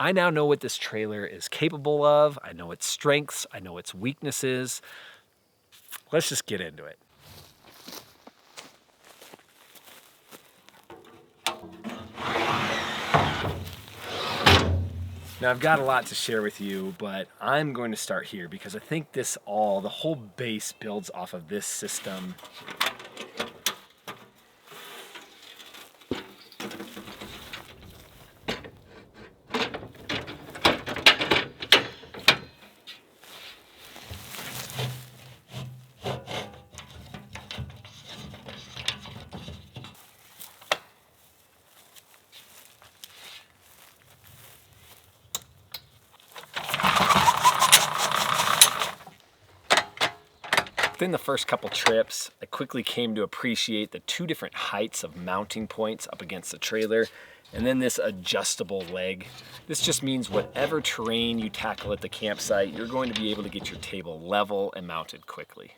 I now know what this trailer is capable of. I know its strengths, I know its weaknesses. Let's just get into it. Now I've got a lot to share with you, but I'm going to start here because I think the whole base builds off of this system. Within the first couple trips, I quickly came to appreciate the two different heights of mounting points up against the trailer, and then this adjustable leg. This just means whatever terrain you tackle at the campsite, you're going to be able to get your table level and mounted quickly.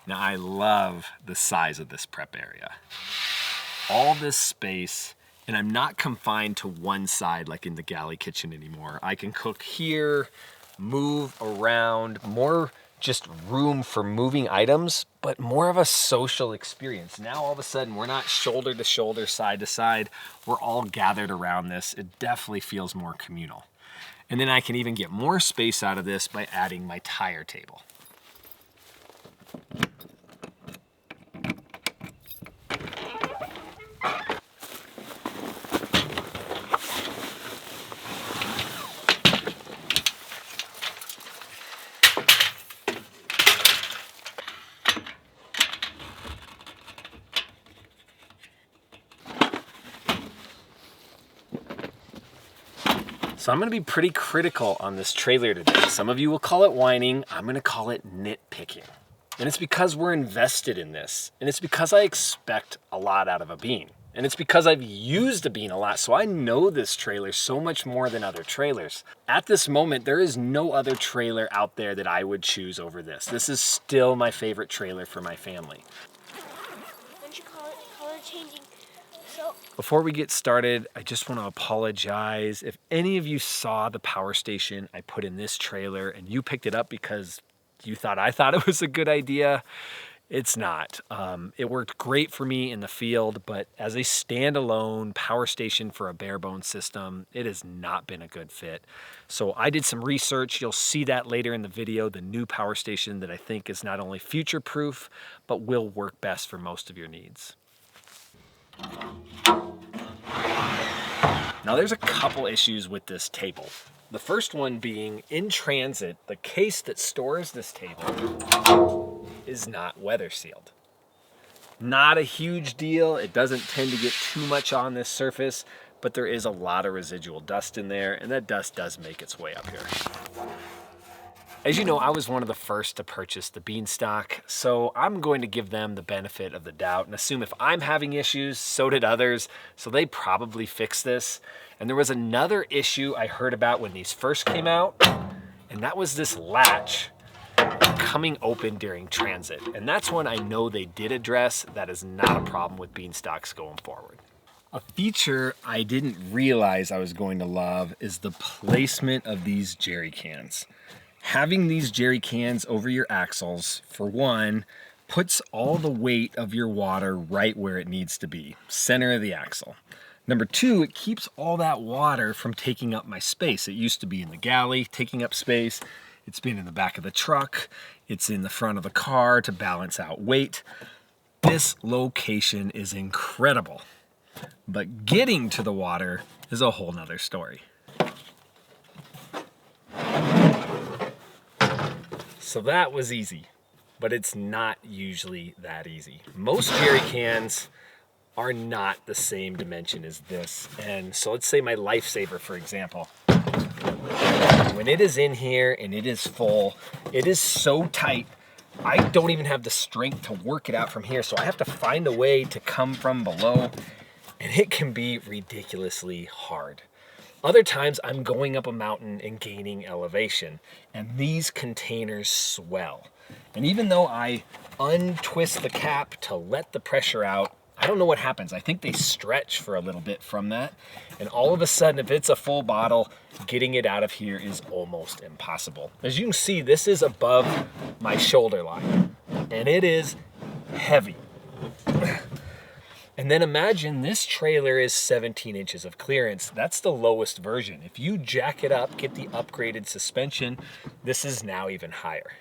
Now I love the size of this prep area. All this space, and I'm not confined to one side like in the galley kitchen anymore. I can cook here, move around, more just room for moving items, but more of a social experience. Now all of a sudden we're not shoulder to shoulder, side to side. We're all gathered around this. It definitely feels more communal. And then I can even get more space out of this by adding my tire table. So I'm gonna be pretty critical on this trailer today. Some of you will call it whining, I'm gonna call it nitpicking. And it's because we're invested in this. And it's because I expect a lot out of a bean. And it's because I've used a bean a lot, so I know this trailer so much more than other trailers. At this moment, there is no other trailer out there that I would choose over this. This is still my favorite trailer for my family. When'd you call it color changing? So Before we get started, I just want to apologize. If any of you saw the power station I put in this trailer and you picked it up because you thought I thought it was a good idea, it's not. It worked great for me in the field, but as a standalone power station for a bare bones system, it has not been a good fit. So I did some research. You'll see that later in the video, the new power station that I think is not only future proof, but will work best for most of your needs. Now there's a couple issues with this table. The first one being in transit, the case that stores this table is not weather sealed. Not a huge deal. It doesn't tend to get too much on this surface, but there is a lot of residual dust in there, and that dust does make its way up here. As you know, I was one of the first to purchase the Beanstock, so I'm going to give them the benefit of the doubt and assume if I'm having issues, so did others, so they probably fixed this. And there was another issue I heard about when these first came out, and that was this latch coming open during transit. And that's one I know they did address. That is not a problem with Beanstocks going forward. A feature I didn't realize I was going to love is the placement of these jerry cans. Having these jerry cans over your axles, for one, puts all the weight of your water right where it needs to be, center of the axle. Number two, it keeps all that water from taking up my space. It used to be in the galley, taking up space. It's been in the back of the truck. It's in the front of the car to balance out weight. This location is incredible, but getting to the water is a whole nother story. So that was easy, but it's not usually that easy. Most jerry cans are not the same dimension as this. And so let's say my Lifesaver, for example. When it is in here and it is full, it is so tight, I don't even have the strength to work it out from here. So I have to find a way to come from below, and it can be ridiculously hard. Other times I'm going up a mountain and gaining elevation, and these containers swell. And even though I untwist the cap to let the pressure out, I don't know what happens. I think they stretch for a little bit from that. And all of a sudden, if it's a full bottle, getting it out of here is almost impossible. As you can see, this is above my shoulder line and it is heavy. And then imagine this trailer is 17 inches of clearance. That's the lowest version. If you jack it up, get the upgraded suspension, this is now even higher.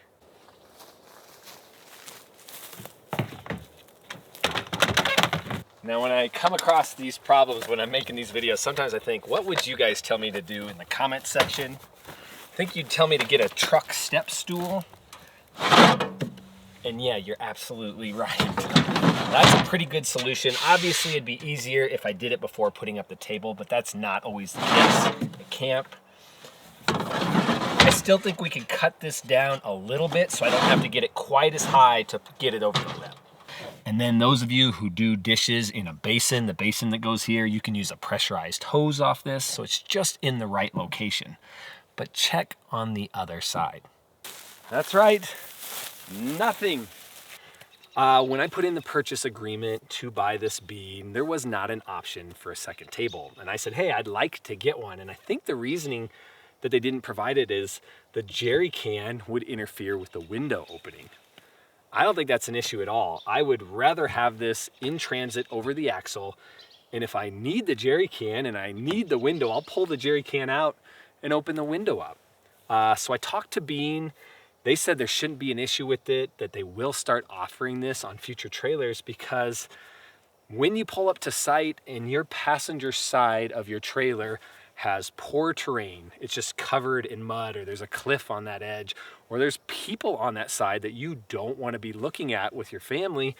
Now when I come across these problems when I'm making these videos, sometimes I think, what would you guys tell me to do in the comment section? I think you'd tell me to get a truck step stool. And yeah, you're absolutely right. That's a pretty good solution. Obviously, it'd be easier if I did it before putting up the table, but that's not always the case at camp. I still think we can cut this down a little bit so I don't have to get it quite as high to get it over the lip. And then those of you who do dishes in a basin, the basin that goes here, you can use a pressurized hose off this so it's just in the right location. But check on the other side. That's right. Nothing. When I put in the purchase agreement to buy this bean, there was not an option for a second table. And I said, hey, I'd like to get one. And I think the reasoning that they didn't provide it is the jerry can would interfere with the window opening. I don't think that's an issue at all. I would rather have this in transit over the axle. And if I need the jerry can and I need the window, I'll pull the jerry can out and open the window up. So I talked to Bean. They said there shouldn't be an issue with it, that they will start offering this on future trailers because when you pull up to site and your passenger side of your trailer has poor terrain, it's just covered in mud or there's a cliff on that edge or there's people on that side that you don't want to be looking at with your family,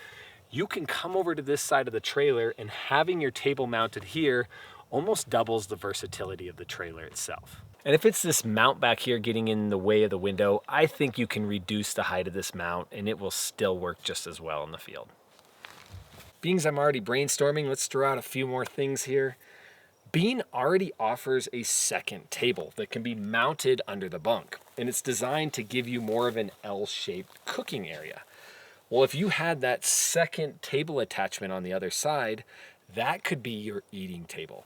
you can come over to this side of the trailer and having your table mounted here almost doubles the versatility of the trailer itself. And if it's this mount back here getting in the way of the window, I think you can reduce the height of this mount and it will still work just as well in the field. Being I'm already brainstorming, let's throw out a few more things here. Bean already offers a second table that can be mounted under the bunk, and it's designed to give you more of an L-shaped cooking area. Well, if you had that second table attachment on the other side, that could be your eating table.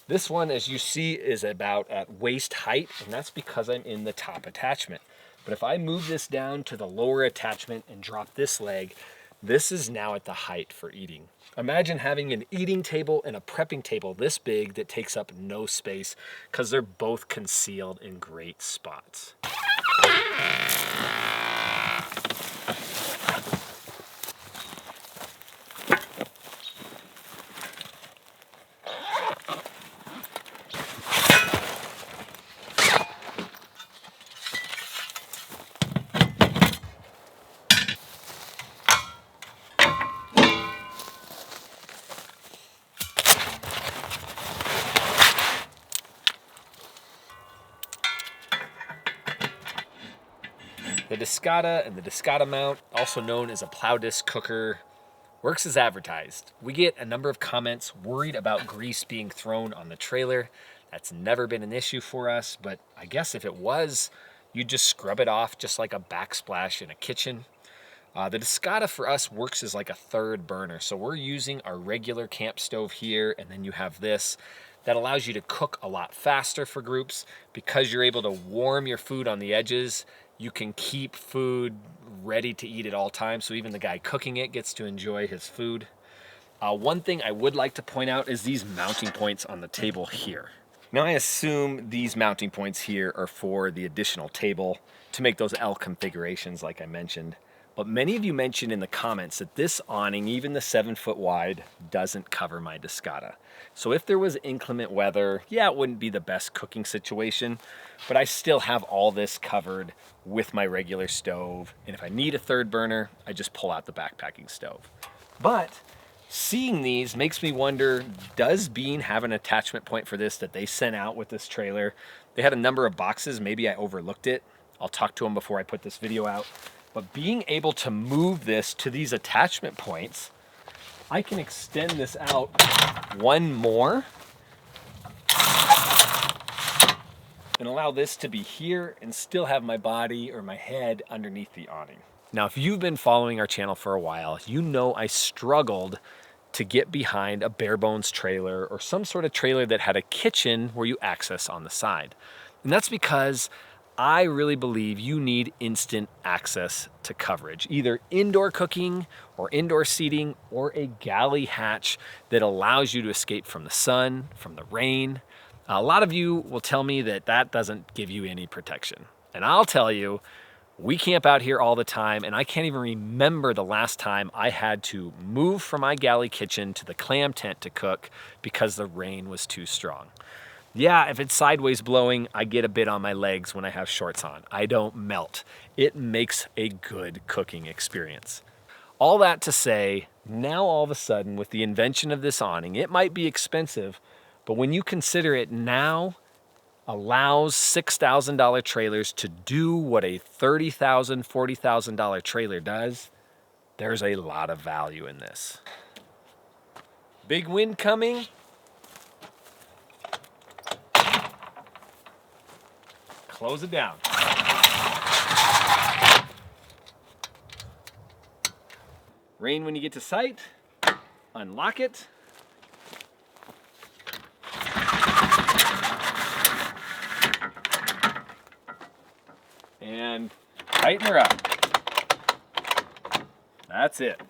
This one, as you see, is about at waist height, and that's because I'm in the top attachment. But if I move this down to the lower attachment and drop this leg, this is now at the height for eating. Imagine having an eating table and a prepping table this big that takes up no space because they're both concealed in great spots. The discata and the discata mount, also known as a plow disc cooker, works as advertised. We get a number of comments worried about grease being thrown on the trailer. That's never been an issue for us, but I guess if it was, you'd just scrub it off just like a backsplash in a kitchen. The discata for us works as like a third burner. So we're using our regular camp stove here, and then you have this that allows you to cook a lot faster for groups because you're able to warm your food on the edges. You can keep food ready to eat at all times, so even the guy cooking it gets to enjoy his food. One thing I would like to point out is these mounting points on the table here. Now I assume these mounting points here are for the additional table to make those L configurations like I mentioned. But many of you mentioned in the comments that this awning, even the 7-foot wide, doesn't cover my discata. So if there was inclement weather, yeah, it wouldn't be the best cooking situation, but I still have all this covered with my regular stove. And if I need a third burner, I just pull out the backpacking stove. But seeing these makes me wonder, does Bean have an attachment point for this that they sent out with this trailer? They had a number of boxes, maybe I overlooked it. I'll talk to them before I put this video out. But being able to move this to these attachment points, I can extend this out one more and allow this to be here and still have my body or my head underneath the awning. Now, if you've been following our channel for a while, you know I struggled to get behind a bare bones trailer or some sort of trailer that had a kitchen where you access on the side. And that's because I really believe you need instant access to coverage, either indoor cooking or indoor seating or a galley hatch that allows you to escape from the sun, from the rain. A lot of you will tell me that that doesn't give you any protection. And I'll tell you, we camp out here all the time, and I can't even remember the last time I had to move from my galley kitchen to the clam tent to cook because the rain was too strong. Yeah, if it's sideways blowing, I get a bit on my legs when I have shorts on. I don't melt. It makes a good cooking experience. All that to say, now all of a sudden with the invention of this awning, it might be expensive, but when you consider it now, allows $6,000 trailers to do what a $30,000, $40,000 trailer does, there's a lot of value in this. Big wind coming. Close it down. Rain when you get to site. Unlock it. And tighten her up. That's it.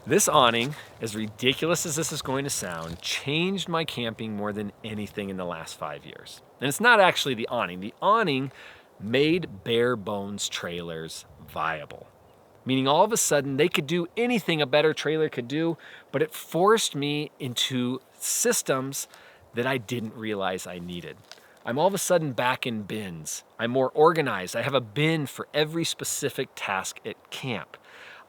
This awning, as ridiculous as this is going to sound, changed my camping more than anything in the last 5 years. And it's not actually the awning. The awning made bare bones trailers viable. Meaning all of a sudden they could do anything a better trailer could do, but it forced me into systems that I didn't realize I needed. I'm all of a sudden back in bins. I'm more organized. I have a bin for every specific task at camp.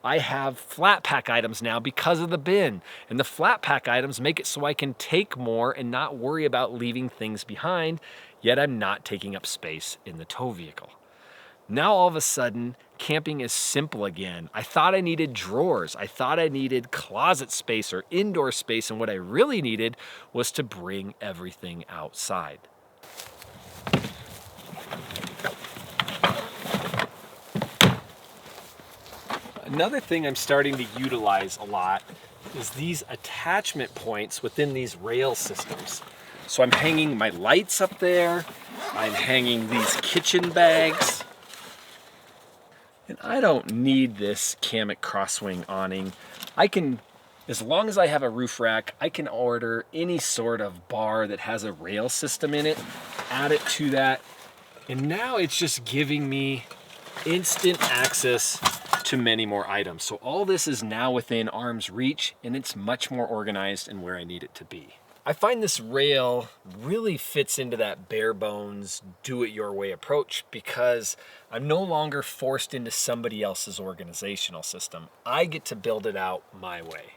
I have flat pack items now because of the bin. And the flat pack items make it so I can take more and not worry about leaving things behind, yet I'm not taking up space in the tow vehicle. Now all of a sudden, camping is simple again. I thought I needed drawers. I thought I needed closet space or indoor space, and what I really needed was to bring everything outside. Another thing I'm starting to utilize a lot is these attachment points within these rail systems. So I'm hanging my lights up there. I'm hanging these kitchen bags. And I don't need this Kamek crosswing awning. I can, as long as I have a roof rack, I can order any sort of bar that has a rail system in it, add it to that, and now it's just giving me instant access to many more items. So all this is now within arm's reach, and it's much more organized and where I need it to be. I find this rail really fits into that bare bones, do it your way approach because I'm no longer forced into somebody else's organizational system. I get to build it out my way.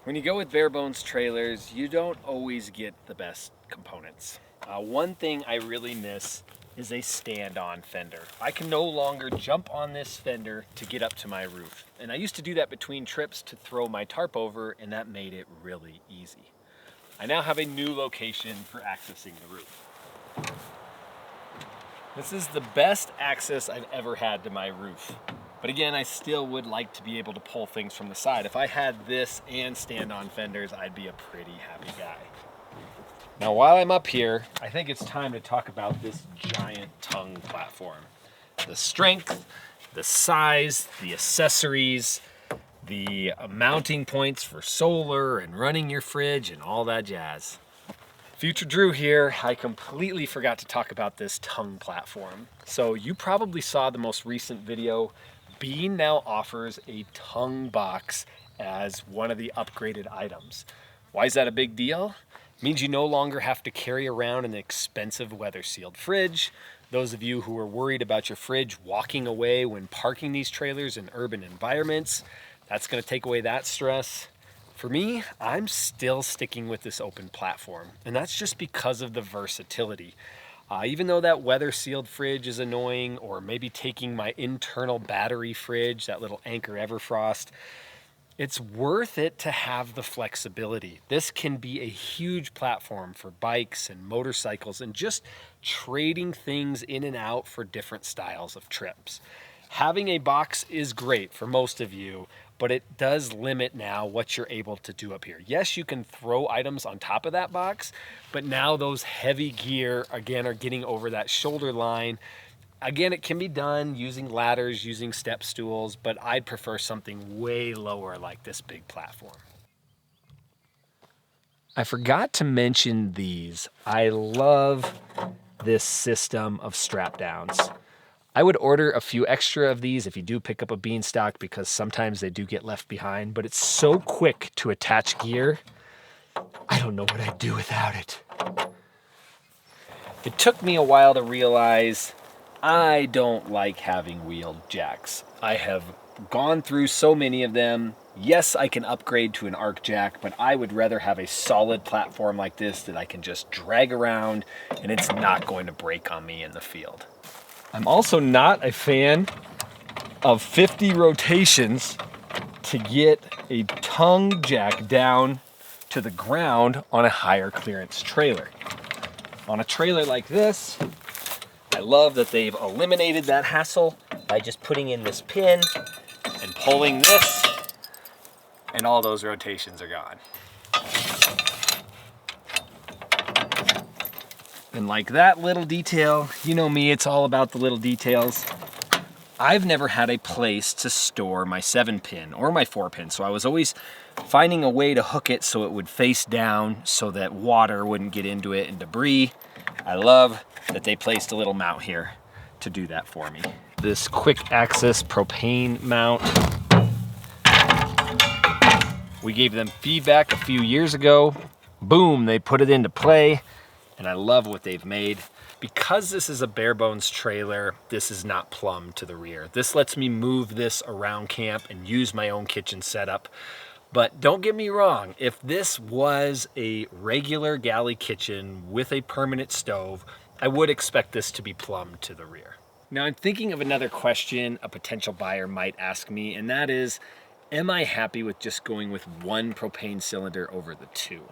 When you go with bare bones trailers, you don't always get the best components. One thing I really miss is a stand-on fender. I can no longer jump on this fender to get up to my roof. And I used to do that between trips to throw my tarp over, and that made it really easy. I now have a new location for accessing the roof. This is the best access I've ever had to my roof. But again, I still would like to be able to pull things from the side. If I had this and stand-on fenders, I'd be a pretty happy guy. Now, while I'm up here, I think it's time to talk about this giant tongue platform. The strength, the size, the accessories, the mounting points for solar and running your fridge and all that jazz. Future Drew here. I completely forgot to talk about this tongue platform. So you probably saw the most recent video. Bean now offers a tongue box as one of the upgraded items. Why is that a big deal? It means you no longer have to carry around an expensive weather-sealed fridge. Those of you who are worried about your fridge walking away when parking these trailers in urban environments, that's going to take away that stress. For me, I'm still sticking with this open platform, and that's just because of the versatility. Even though that weather-sealed fridge is annoying, or maybe taking my internal battery fridge, that little Anchor Everfrost, it's worth it to have the flexibility. This can be a huge platform for bikes and motorcycles and just trading things in and out for different styles of trips. Having a box is great for most of you, but it does limit now what you're able to do up here. Yes, you can throw items on top of that box, but now those heavy gear, again, are getting over that shoulder line. Again, it can be done using ladders, using step stools, but I'd prefer something way lower like this big platform. I forgot to mention these. I love this system of strap downs. I would order a few extra of these if you do pick up a Beanstock, because sometimes they do get left behind, but it's so quick to attach gear. I don't know what I'd do without it. It took me a while to realize I don't like having wheeled jacks. I have gone through so many of them. Yes, I can upgrade to an arc jack, but I would rather have a solid platform like this that I can just drag around and it's not going to break on me in the field. I'm also not a fan of 50 rotations to get a tongue jack down to the ground on a higher clearance trailer. On a trailer like this, I love that they've eliminated that hassle by just putting in this pin and pulling this, and all those rotations are gone. And like that little detail, you know me, it's all about the little details. I've never had a place to store my 7-pin or my 4-pin, so I was always finding a way to hook it so it would face down so that water wouldn't get into it and debris. I love that they placed a little mount here to do that for me. This quick access propane mount. We gave them feedback a few years ago. Boom, they put it into play. And I love what they've made. Because this is a bare bones trailer, this is not plumbed to the rear. This lets me move this around camp and use my own kitchen setup. But don't get me wrong, if this was a regular galley kitchen with a permanent stove, I would expect this to be plumbed to the rear. Now I'm thinking of another question a potential buyer might ask me, and that is, am I happy with just going with one propane cylinder over the two?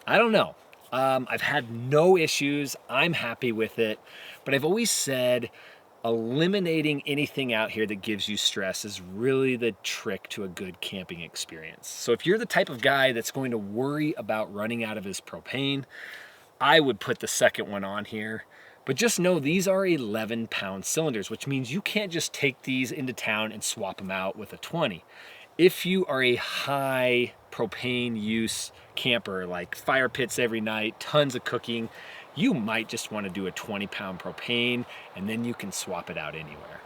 I don't know. I've had no issues. I'm happy with it. But I've always said eliminating anything out here that gives you stress is really the trick to a good camping experience. So if you're the type of guy that's going to worry about running out of his propane, I would put the second one on here. But just know these are 11-pound cylinders, which means you can't just take these into town and swap them out with a 20. If you are a high propane use camper, like fire pits every night, tons of cooking, you might just want to do a 20-pound propane, and then you can swap it out anywhere.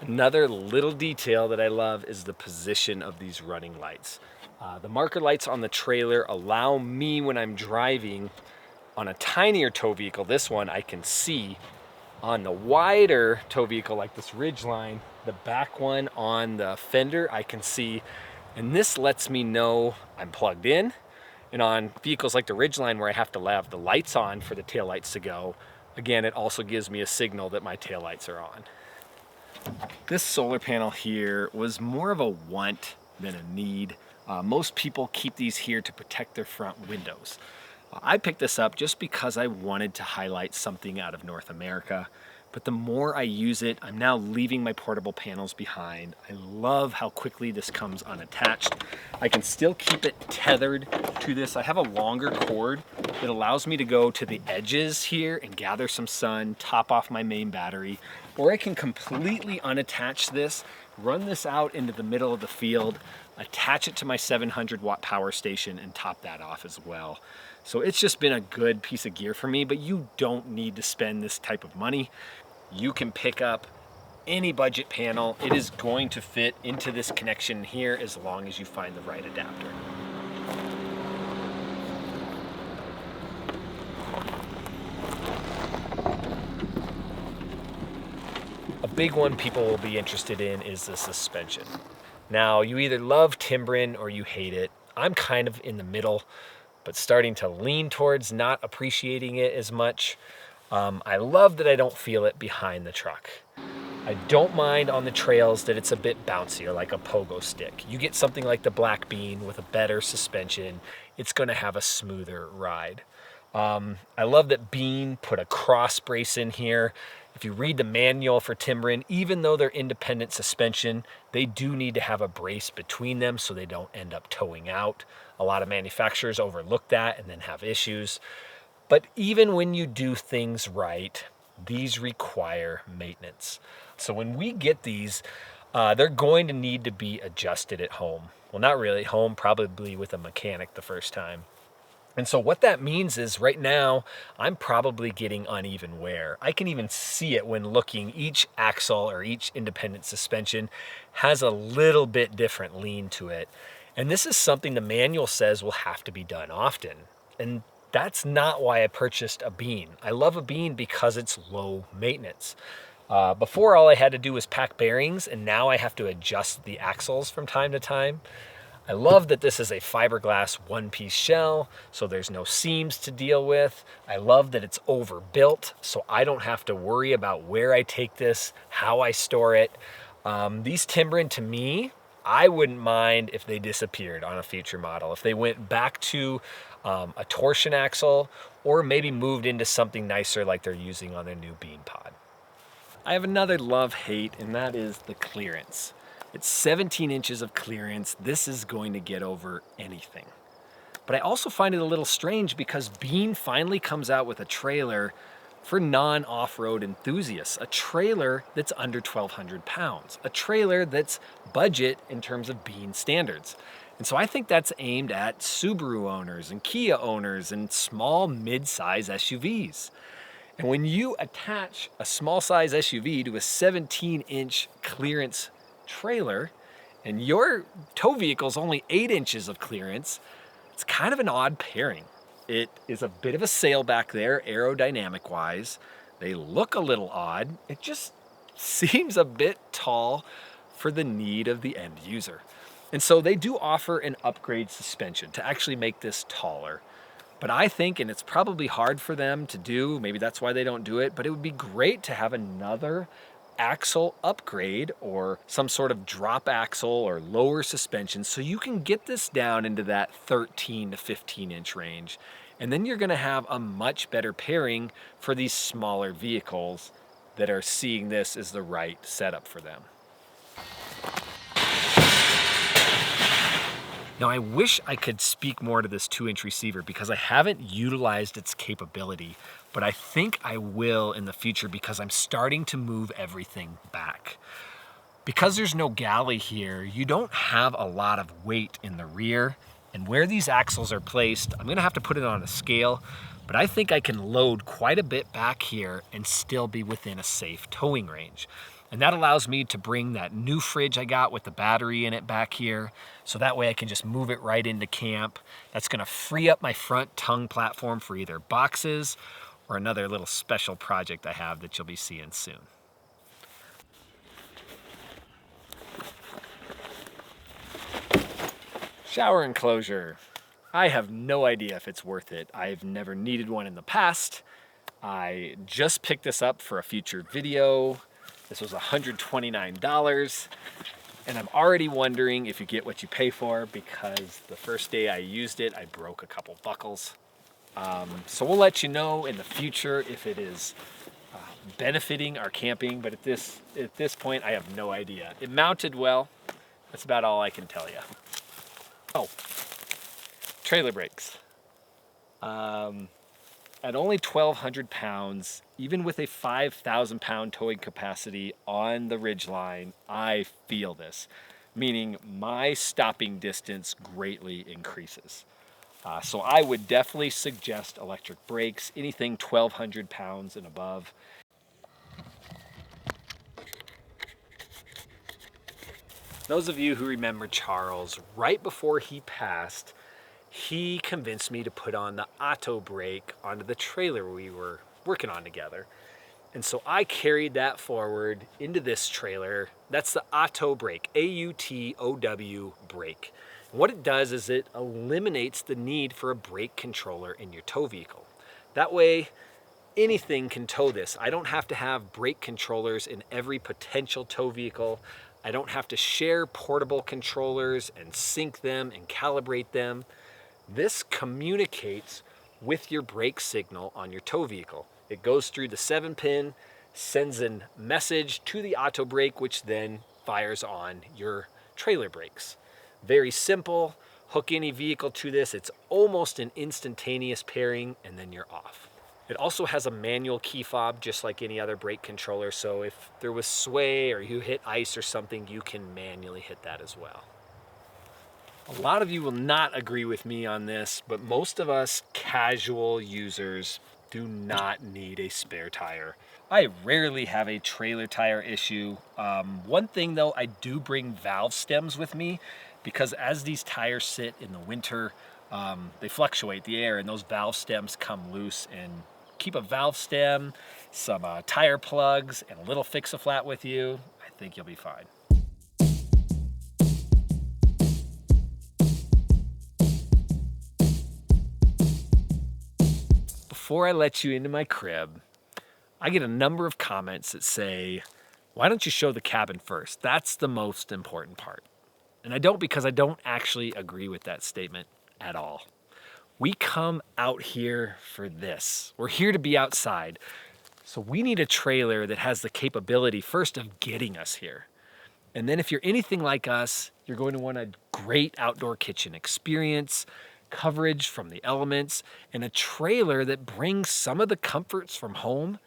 Another little detail that I love is the position of these running lights. The marker lights on the trailer allow me, when I'm driving on a tinier tow vehicle, this one I can see. On the wider tow vehicle like this Ridgeline, the back one on the fender I can see, and this lets me know I'm plugged in. And on vehicles like the Ridgeline where I have to have the lights on for the taillights to go, again, it also gives me a signal that my taillights are on. This solar panel here was more of a want than a need. Most people keep these here to protect their front windows. I picked this up just because I wanted to highlight something out of North America, but the more I use it, I'm now leaving my portable panels behind. I love how quickly this comes unattached. I can still keep it tethered to this. I have a longer cord that allows me to go to the edges here and gather some sun, top off my main battery, or I can completely unattach this, run this out into the middle of the field, attach it to my 700-watt power station, and top that off as well. So it's just been a good piece of gear for me, but you don't need to spend this type of money. You can pick up any budget panel. It is going to fit into this connection here as long as you find the right adapter. A big one people will be interested in is the suspension. Now, you either love Timbren or you hate it. I'm kind of in the middle, but starting to lean towards not appreciating it as much. I love that I don't feel it behind the truck. I don't mind on the trails that it's a bit bouncier, like a pogo stick. You get something like the Black Bean with a better suspension, it's gonna have a smoother ride. I love that Bean put a cross brace in here. If you read the manual for timbering, even though they're independent suspension, they do need to have a brace between them so they don't end up towing out. A lot of manufacturers overlook that and then have issues. But even when you do things right, these require maintenance. So when we get these, they're going to need to be adjusted at home. Well, not really home, probably with a mechanic the first time. And so what that means is right now, I'm probably getting uneven wear. I can even see it when looking. Each axle or each independent suspension has a little bit different lean to it. And this is something the manual says will have to be done often. And that's not why I purchased a Bean. I love a Bean because it's low maintenance. Before, all I had to do was pack bearings, and now I have to adjust the axles from time to time. I love that this is a fiberglass one-piece shell, so there's no seams to deal with. I love that it's overbuilt, so I don't have to worry about where I take this, how I store it. These timbering, to me, I wouldn't mind if they disappeared on a future model. If they went back to a torsion axle, or maybe moved into something nicer like they're using on their new Bean pod. I have another love-hate, and that is the clearance. It's 17 inches of clearance. This is going to get over anything. But I also find it a little strange because Bean finally comes out with a trailer for non-off-road enthusiasts, a trailer that's under 1,200 pounds, a trailer that's budget in terms of Bean standards. And so I think that's aimed at Subaru owners and Kia owners and small mid-size SUVs. And when you attach a small size SUV to a 17-inch clearance trailer, and your tow vehicle is only 8 inches of clearance, it's kind of an odd pairing. It is a bit of a sailback there, aerodynamic wise. They look a little odd. It just seems a bit tall for the need of the end user. And so they do offer an upgrade suspension to actually make this taller. But I think, and it's probably hard for them to do, maybe that's why they don't do it, but it would be great to have another axle upgrade or some sort of drop axle or lower suspension so you can get this down into that 13 to 15 inch range. And then you're gonna have a much better pairing for these smaller vehicles that are seeing this as the right setup for them. Now I wish I could speak more to this 2-inch receiver because I haven't utilized its capability, but I think I will in the future because I'm starting to move everything back. Because there's no galley here, you don't have a lot of weight in the rear, and where these axles are placed, I'm gonna have to put it on a scale, but I think I can load quite a bit back here and still be within a safe towing range. And that allows me to bring that new fridge I got with the battery in it back here. So that way I can just move it right into camp. That's gonna free up my front tongue platform for either boxes or another little special project I have that you'll be seeing soon. Shower enclosure. I have no idea if it's worth it. I've never needed one in the past. I just picked this up for a future video. This was $129, and I'm already wondering if you get what you pay for because the first day I used it, I broke a couple buckles. So we'll let you know in the future if it is benefiting our camping, but at this point, I have no idea. It mounted well. That's about all I can tell you. Oh, trailer brakes. At only 1,200 pounds, even with a 5,000 pound towing capacity on the ridgeline, I feel this, meaning my stopping distance greatly increases. So I would definitely suggest electric brakes, anything 1,200 pounds and above. Those of you who remember Charles, right before he passed, he convinced me to put on the auto brake onto the trailer we were working on together. And so I carried that forward into this trailer. That's the auto brake, A-U-T-O-W brake. And what it does is it eliminates the need for a brake controller in your tow vehicle. That way, anything can tow this. I don't have to have brake controllers in every potential tow vehicle. I don't have to share portable controllers and sync them and calibrate them. This communicates with your brake signal on your tow vehicle. It goes through the 7-pin, sends a message to the auto brake, which then fires on your trailer brakes. Very simple. Hook any vehicle to this. It's almost an instantaneous pairing, and then you're off. It also has a manual key fob, just like any other brake controller. So if there was sway or you hit ice or something, you can manually hit that as well. A lot of you will not agree with me on this, but most of us casual users do not need a spare tire. I rarely have a trailer tire issue. One thing though, I do bring valve stems with me because as these tires sit in the winter, they fluctuate the air and those valve stems come loose. And keep a valve stem, some tire plugs, and a little fix-a-flat with you, I think you'll be fine. Before I let you into my crib, I get a number of comments that say, why don't you show the cabin first? That's the most important part. And I don't, because I don't actually agree with that statement at all. We come out here for this. We're here to be outside. So we need a trailer that has the capability first of getting us here. And then if you're anything like us, you're going to want a great outdoor kitchen experience, coverage from the elements, and a trailer that brings some of the comforts from home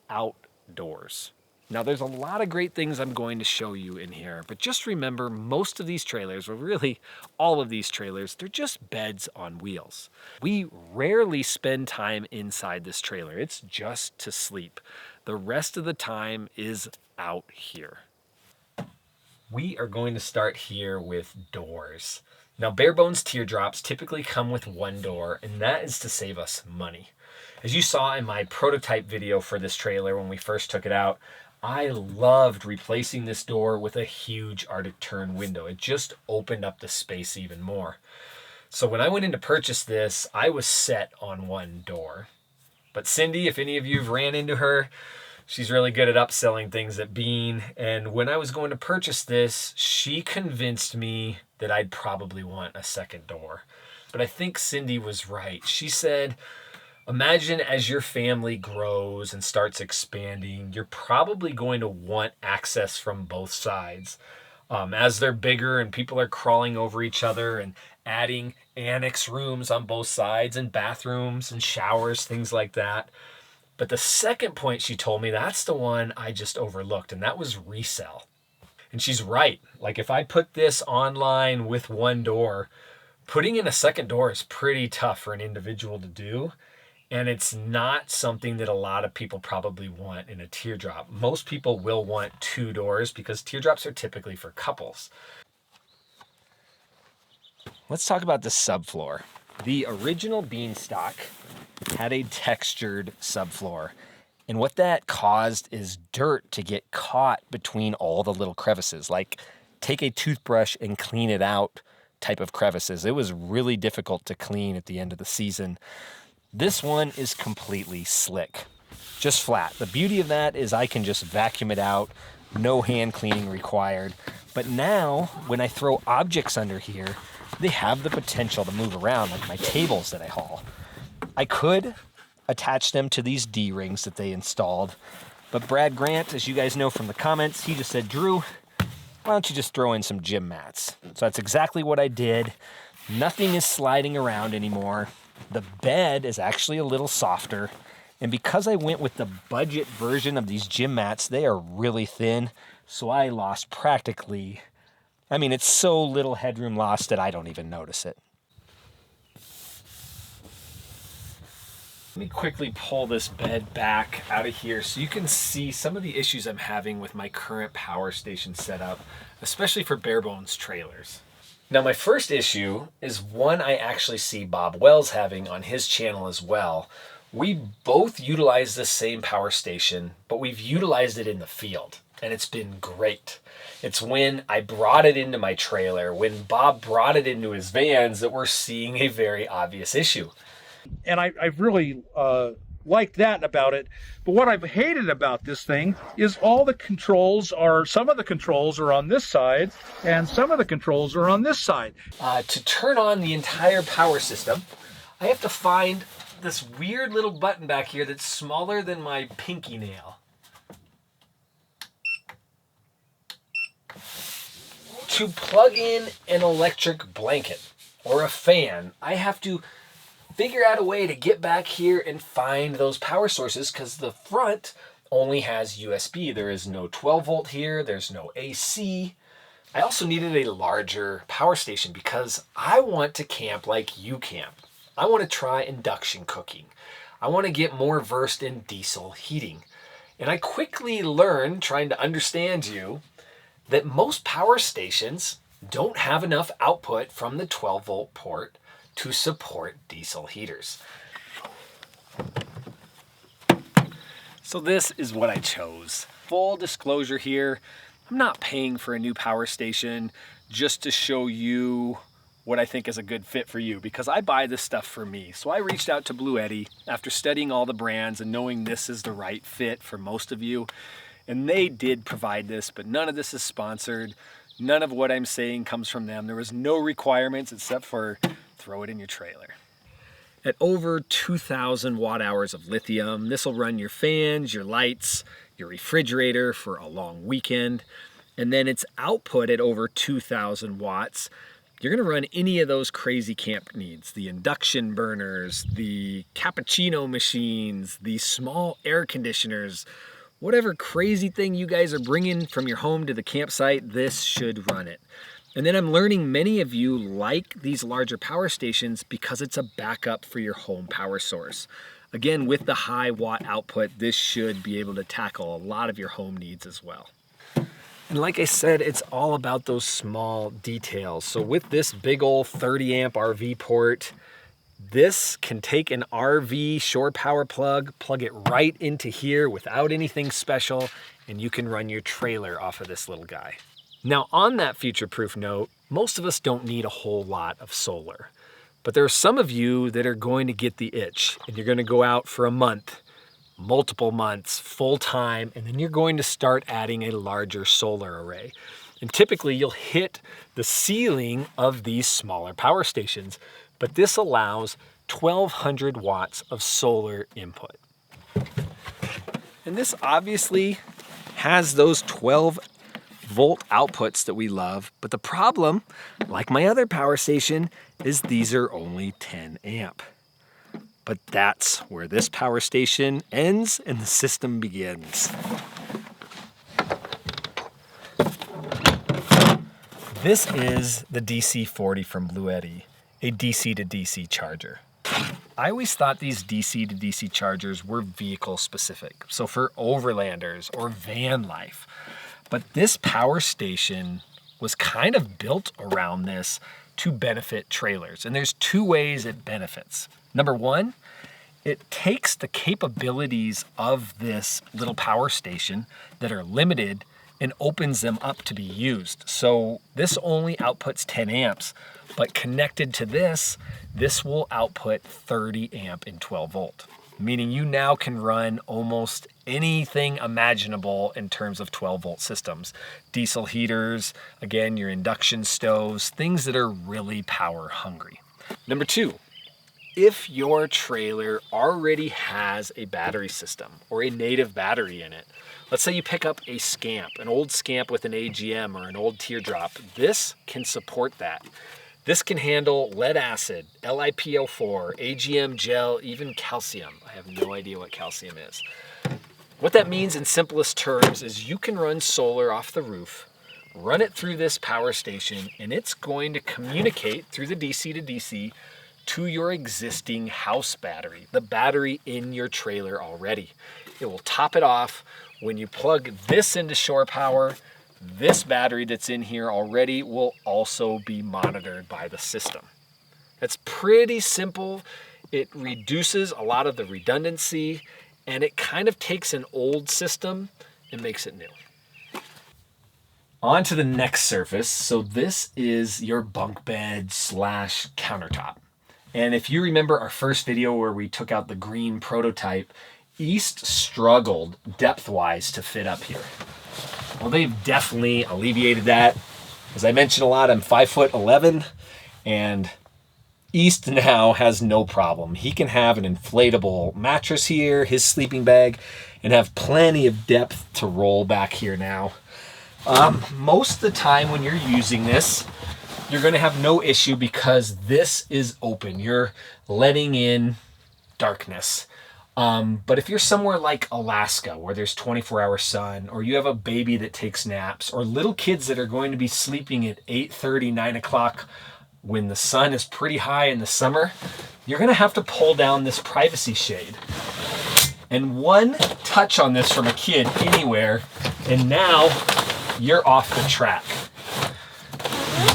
outdoors. Now there's a lot of great things I'm going to show you in here, but just remember most of these trailers, or really all of these trailers, they're just beds on wheels. We rarely spend time inside this trailer. It's just to sleep. The rest of the time is out here. We are going to start here with doors. Now bare bones teardrops typically come with one door, and that is to save us money. As you saw in my prototype video for this trailer when we first took it out, I loved replacing this door with a huge Arctic Tern window. It just opened up the space even more. So when I went in to purchase this, I was set on one door. But Cindy, if any of you have ran into her, she's really good at upselling things at Bean. And when I was going to purchase this, she convinced me that I'd probably want a second door. But I think Cindy was right. She said, imagine as your family grows and starts expanding, you're probably going to want access from both sides. As they're bigger and people are crawling over each other and adding annex rooms on both sides and bathrooms and showers, things like that. But the second point she told me, that's the one I just overlooked, and that was resell. And she's right. Like if I put this online with one door, putting in a second door is pretty tough for an individual to do. And it's not something that a lot of people probably want in a teardrop. Most people will want two doors because teardrops are typically for couples. Let's talk about the subfloor. The original Beanstock had a textured subfloor. And what that caused is dirt to get caught between all the little crevices. Like take a toothbrush and clean it out type of crevices. It was really difficult to clean at the end of the season. This one is completely slick, just flat. The beauty of that is I can just vacuum it out, no hand cleaning required. But now when I throw objects under here, they have the potential to move around, like my tables that I haul. I could attach them to these D-rings that they installed, but Brad Grant, as you guys know from the comments, he just said, Drew, why don't you just throw in some gym mats? So that's exactly what I did. Nothing is sliding around anymore. The bed is actually a little softer. And because I went with the budget version of these gym mats, they are really thin. So I lost practically, it's so little headroom lost that I don't even notice it. Let me quickly pull this bed back out of here so you can see some of the issues I'm having with my current power station setup, especially for bare bones trailers. Now my first issue is one I actually see Bob Wells having on his channel as well. We both utilize this same power station, but we've utilized it in the field and it's been great. It's when I brought it into my trailer, when Bob brought it into his vans, that we're seeing a very obvious issue. And I really liked that about it. But what I've hated about this thing is all the controls some of the controls are on this side and some of the controls are on this side. To turn on the entire power system, I have to find this weird little button back here that's smaller than my pinky nail. To plug in an electric blanket or a fan, I have to figure out a way to get back here and find those power sources because the front only has USB. There is no 12 volt here, there's no AC. I also needed a larger power station because I want to camp like you camp. I want to try induction cooking. I want to get more versed in diesel heating. And I quickly learned, trying to understand you, that most power stations don't have enough output from the 12 volt port to support diesel heaters. So this is what I chose. Full disclosure here, I'm not paying for a new power station just to show you what I think is a good fit for you, because I buy this stuff for me. So I reached out to Bluetti after studying all the brands and knowing this is the right fit for most of you. And they did provide this, but none of this is sponsored. None of what I'm saying comes from them. There was no requirements except for throw it in your trailer. At over 2,000 watt hours of lithium, this will run your fans, your lights, your refrigerator for a long weekend. And then its output at over 2,000 watts, you're gonna run any of those crazy camp needs, the induction burners, the cappuccino machines, the small air conditioners, whatever crazy thing you guys are bringing from your home to the campsite, this should run it. And then I'm learning many of you like these larger power stations because it's a backup for your home power source. Again, with the high watt output, this should be able to tackle a lot of your home needs as well. And like I said, it's all about those small details. So with this big old 30 amp RV port, this can take an RV shore power plug it right into here without anything special, and you can run your trailer off of this little guy. Now on that future-proof note, most of us don't need a whole lot of solar, but there are some of you that are going to get the itch, and you're going to go out for a month, multiple months, full time, and then you're going to start adding a larger solar array. And typically you'll hit the ceiling of these smaller power stations, but this allows 1,200 watts of solar input. And this obviously has those 12 volt outputs that we love, but the problem, like my other power station, is these are only 10 amp. But that's where this power station ends and the system begins. This is the DC40 from Bluetti, a DC to DC charger. I always thought these DC to DC chargers were vehicle specific, so for overlanders or van life. But this power station was kind of built around this to benefit trailers. And there's two ways it benefits. Number one, it takes the capabilities of this little power station that are limited and opens them up to be used. So this only outputs 10 amps, but connected to this will output 30 amp and 12 volt. Meaning you now can run almost anything imaginable in terms of 12 volt systems. Diesel heaters, again, your induction stoves, things that are really power hungry. Number two, if your trailer already has a battery system or a native battery in it, let's say you pick up a Scamp, an old Scamp with an AGM or an old teardrop, this can support that. This can handle lead acid, LiPo4, AGM gel, even calcium. I have no idea what calcium is. What that means in simplest terms is you can run solar off the roof, run it through this power station, and it's going to communicate through the DC to DC to your existing house battery, the battery in your trailer already. It will top it off. When you plug this into shore power, this battery that's in here already will also be monitored by the system. That's pretty simple. It reduces a lot of the redundancy, and it kind of takes an old system and makes it new. On to the next surface. So this is your bunk bed / countertop. And if you remember our first video where we took out the green prototype, East struggled depth-wise to fit up here. Well, they've definitely alleviated that. As I mentioned a lot, I'm 5'11", and East now has no problem. He can have an inflatable mattress here, his sleeping bag, and have plenty of depth to roll back here now. Most of the time when you're using this, you're going to have no issue because this is open. You're letting in darkness. But if you're somewhere like Alaska where there's 24-hour sun, or you have a baby that takes naps, or little kids that are going to be sleeping at 8:30, 9 o'clock when the sun is pretty high in the summer, you're going to have to pull down this privacy shade. And one touch on this from a kid anywhere, and now you're off the track.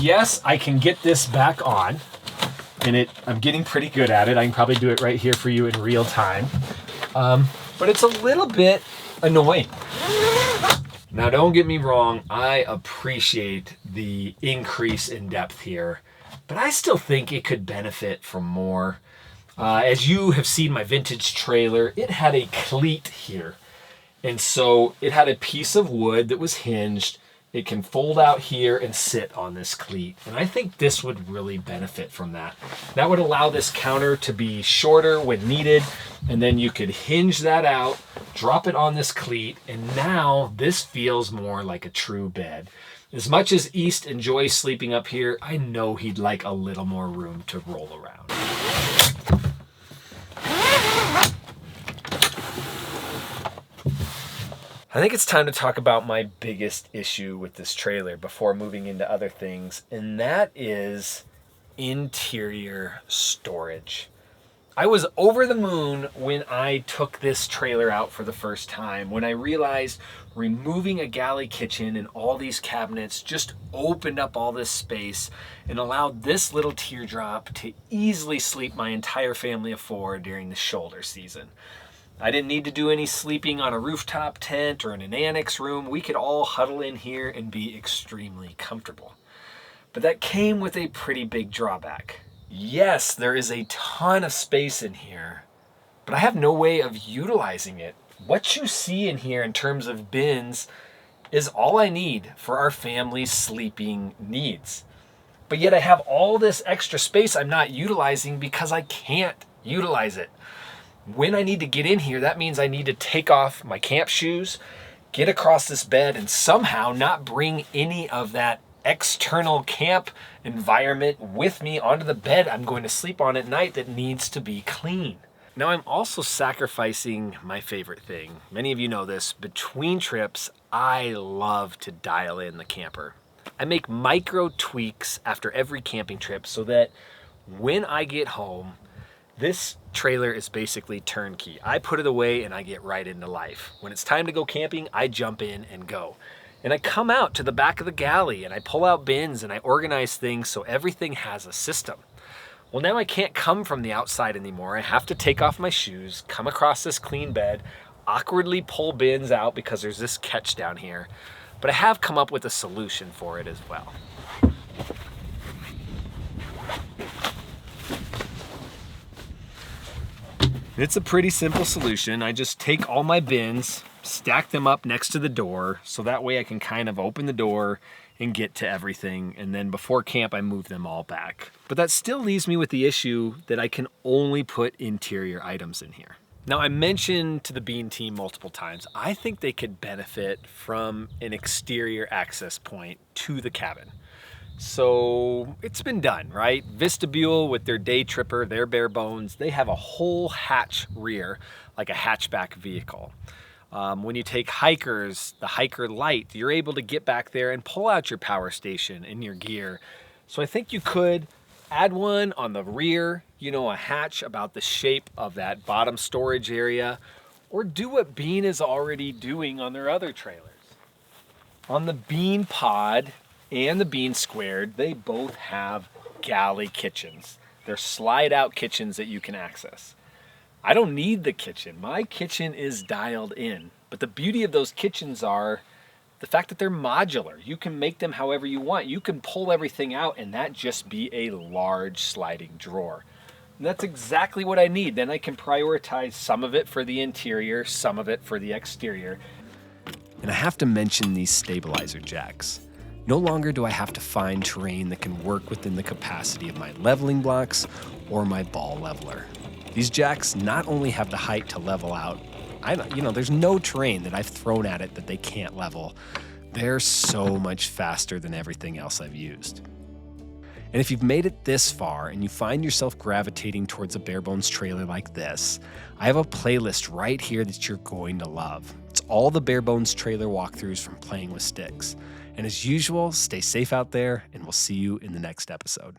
Yes, I can get this back on, and I'm getting pretty good at it. I can probably do it right here for you in real time. But it's a little bit annoying. Now, don't get me wrong, I appreciate the increase in depth here, but I still think it could benefit from more. As you have seen my vintage trailer, it had a cleat here. And so it had a piece of wood that was hinged. It can fold out here and sit on this cleat. And I think this would really benefit from that. That would allow this counter to be shorter when needed. And then you could hinge that out, drop it on this cleat. And now this feels more like a true bed. As much as East enjoys sleeping up here, I know he'd like a little more room to roll around. I think it's time to talk about my biggest issue with this trailer before moving into other things, and that is interior storage. I was over the moon when I took this trailer out for the first time, when I realized removing a galley kitchen and all these cabinets just opened up all this space and allowed this little teardrop to easily sleep my entire family of 4 during the shoulder season. I didn't need to do any sleeping on a rooftop tent or in an annex room. We could all huddle in here and be extremely comfortable. But that came with a pretty big drawback. Yes, there is a ton of space in here, but I have no way of utilizing it. What you see in here in terms of bins is all I need for our family's sleeping needs. But yet I have all this extra space I'm not utilizing because I can't utilize it. When I need to get in here, that means I need to take off my camp shoes, get across this bed, and somehow not bring any of that external camp environment with me onto the bed I'm going to sleep on at night that needs to be clean. Now, I'm also sacrificing my favorite thing. Many of you know this. Between trips, I love to dial in the camper. I make micro tweaks after every camping trip so that when I get home, this trailer is basically turnkey. I put it away and I get right into life. When it's time to go camping, I jump in and go. And I come out to the back of the galley and I pull out bins and I organize things so everything has a system. Well, now I can't come from the outside anymore. I have to take off my shoes, come across this clean bed, awkwardly pull bins out because there's this catch down here. But I have come up with a solution for it as well. It's a pretty simple solution. I just take all my bins, stack them up next to the door, so that way I can kind of open the door and get to everything. And then before camp, I move them all back. But that still leaves me with the issue that I can only put interior items in here. Now, I mentioned to the Bean team multiple times, I think they could benefit from an exterior access point to the cabin. So it's been done, right? Vestibule with their day tripper, their bare bones, they have a whole hatch rear, like a hatchback vehicle. When you take hikers, the hiker light, you're able to get back there and pull out your power station and your gear. So I think you could add one on the rear, a hatch about the shape of that bottom storage area, or do what Bean is already doing on their other trailers. On the Bean Pod and the Bean Squared, they both have galley kitchens. They're slide out kitchens that you can access. I don't need the kitchen. My kitchen is dialed in. But the beauty of those kitchens are the fact that they're modular. You can make them however you want. You can pull everything out and that just be a large sliding drawer. And that's exactly what I need. Then I can prioritize some of it for the interior, some of it for the exterior. And I have to mention these stabilizer jacks. No longer do I have to find terrain that can work within the capacity of my leveling blocks or my ball leveler. These jacks not only have the height to level out, there's no terrain that I've thrown at it that they can't level. They're so much faster than everything else I've used. And if you've made it this far and you find yourself gravitating towards a bare bones trailer like this, I have a playlist right here that you're going to love. It's all the bare bones trailer walkthroughs from Playing with Sticks. And as usual, stay safe out there, and we'll see you in the next episode.